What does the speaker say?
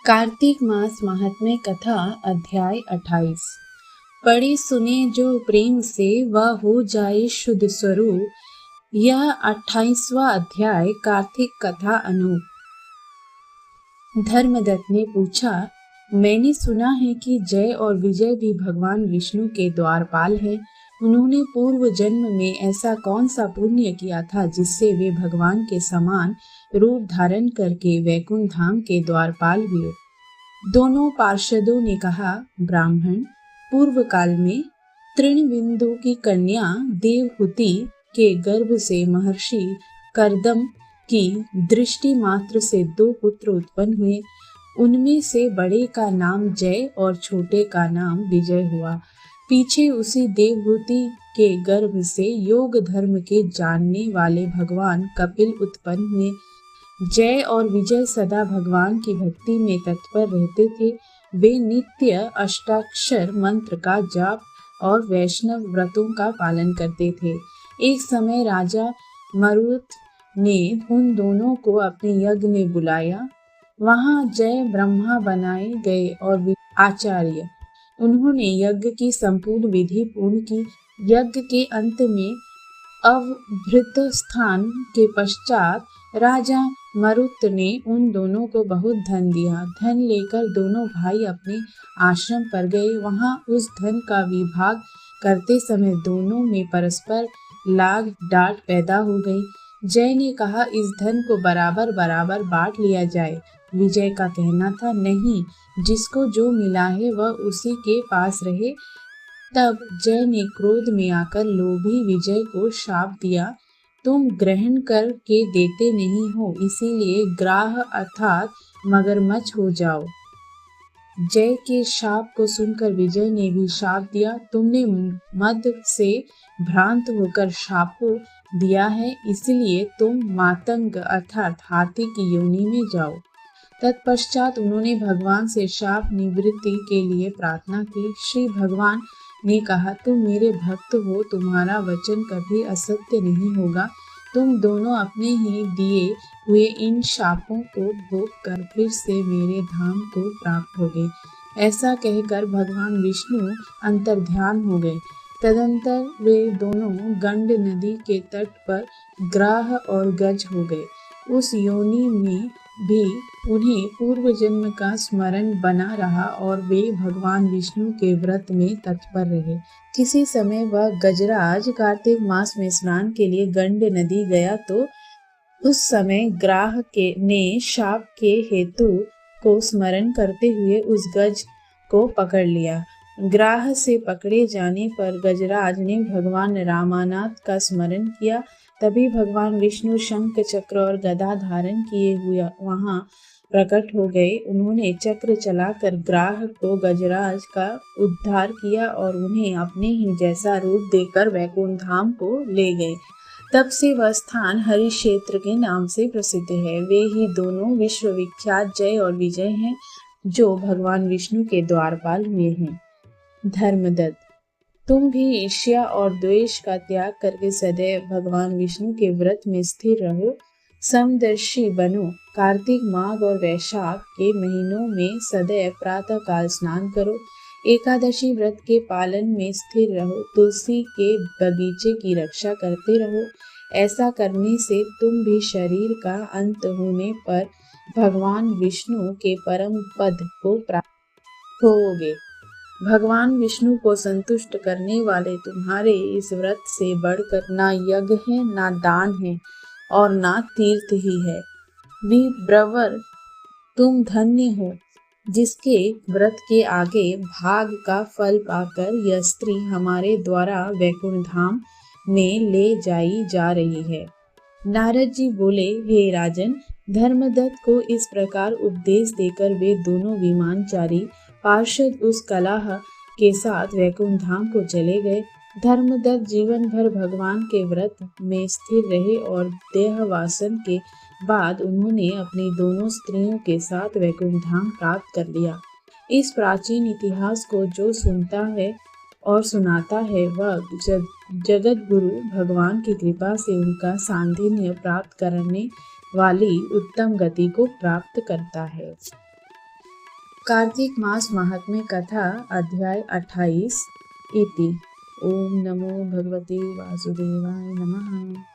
कार्तिक मास महात्म्य कथा अध्याय 28। पढ़े सुने जो प्रेम से वह हो जाए शुद्ध स्वरूप। यह 28वां अध्याय कार्तिक कथा अनूप। धर्मदत्त ने पूछा, मैंने सुना है कि जय और विजय भी भगवान विष्णु के द्वारपाल हैं। उन्होंने पूर्व जन्म में ऐसा कौन सा पुण्य किया था जिससे वे भगवान के समान रूप धारण करके वैकुंठ धाम के द्वारपाल हुए। दोनों पार्षदों ने कहा, ब्राह्मण, पूर्व काल में तृणबिंदु की कन्या देवहूति के गर्भ से महर्षि कर्दम की दृष्टि मात्र से 2 पुत्र उत्पन्न हुए। उनमें से बड़े का नाम जय और छोटे का नाम विजय हुआ। पीछे उसी देवहूति के गर्भ से योग धर्म के जानने वाले भगवान कपिल उत्पन्न हुए। जय और विजय सदा भगवान की भक्ति में तत्पर रहते थे। वे नित्य अष्टाक्षर मंत्र का जाप और वैष्णव व्रतों का पालन करते थे। एक समय राजा मरुत ने उन दोनों को अपने यज्ञ में बुलाया। वहां जय ब्रह्मा बनाए गए और आचार्य। उन्होंने यज्ञ की संपूर्ण विधि पूर्ण की। यज्ञ के अंत में अवभृत स्थान के पश्चात राजा मरुत ने उन दोनों को बहुत धन दिया। धन लेकर दोनों भाई अपने आश्रम पर गए। वहां उस धन का विभाग करते समय दोनों में परस्पर लाग डांट पैदा हो गई। जय ने कहा, इस धन को बराबर बराबर बांट लिया जाए। विजय का कहना था, नहीं, जिसको जो मिला है वह उसी के पास रहे। तब जय ने क्रोध में आकर लोभी विजय को शाप दिया, तुम ग्रहण करके देते नहीं हो, इसीलिए ग्राह अर्थात मगरमच्छ हो जाओ। जय के शाप को सुनकर विजय ने भी शाप दिया, तुमने मद से भ्रांत होकर शापो दिया है, इसलिए तुम मातंग अर्थात हाथी की योनि में जाओ। तत्पश्चात उन्होंने भगवान से शाप निवृत्ति के लिए प्रार्थना की। श्री भगवान ने कहा, तुम मेरे भक्त हो, तुम्हारा वचन कभी असत्य नहीं होगा। तुम दोनों अपने ही दिए हुए इन शापों को भोग कर फिर से मेरे धाम को प्राप्त होगे। ऐसा कहकर भगवान विष्णु अंतर्ध्यान हो गए। तदंतर वे दोनों गंड नदी के तट पर ग्राह और गज हो गए। उस योनि में भी उन्हें पूर्व जन्म का स्मरण बना रहा और वे भगवान विष्णु के व्रत में तत्पर रहे। किसी समय वह गजराज कार्तिक मास में स्नान के लिए गंड नदी गया तो उस समय ग्राह के ने शाप के हेतु को स्मरण करते हुए उस गज को पकड़ लिया। ग्राह से पकड़े जाने पर गजराज ने भगवान रामानाथ का स्मरण किया। तभी भगवान विष्णु शंख चक्र और गदा धारण किए हुए वहां प्रकट हो गए। उन्होंने चक्र चलाकर ग्राह को गजराज का उद्धार किया और उन्हें अपने ही जैसा रूप देकर वैकुंठ धाम को ले गए। तब से वह स्थान हरि क्षेत्र के नाम से प्रसिद्ध है। वे ही दोनों विश्वविख्यात जय और विजय हैं, जो भगवान विष्णु के द्वारपाल हुए हैं। धर्मदत्त, तुम भी ईर्ष्या और द्वेष का त्याग करके सदैव भगवान विष्णु के व्रत में स्थिर रहो। समदर्शी बनो। कार्तिक, माघ और वैशाख के महीनों में सदैव प्रातः काल स्नान करो। एकादशी व्रत के पालन में स्थिर रहो। तुलसी के बगीचे की रक्षा करते रहो। ऐसा करने से तुम भी शरीर का अंत होने पर भगवान विष्णु के परम पद को प्राप्त होगे। भगवान विष्णु को संतुष्ट करने वाले तुम्हारे इस व्रत से बढ़कर ना यज्ञ है, ना दान है और ना तीर्थ ही है। विप्रवर, तुम धन्य हो, जिसके व्रत के आगे भाग का फल पाकर यह स्त्री हमारे द्वारा वैकुंठ धाम में ले जाई जा रही है। नारद जी बोले, हे राजन, धर्मदत्त को इस प्रकार उपदेश देकर वे दोनों विमानचारी पार्षद उस कलह के साथ वैकुंठ धाम को चले गए। धर्मदत्त जीवन भर भगवान के व्रत में स्थिर रहे और देहवासन के बाद उन्होंने अपनी दोनों स्त्रियों के साथ वैकुंठ धाम प्राप्त कर लिया। इस प्राचीन इतिहास को जो सुनता है और सुनाता है वह जगत गुरु भगवान की कृपा से उनका सान्निध्य प्राप्त करने वाली उत्तम गति को प्राप्त करता है। कार्तिक मास महात्म्य कथा अध्याय 28 इति। ओम नमो भगवते वासुदेवाय नमः।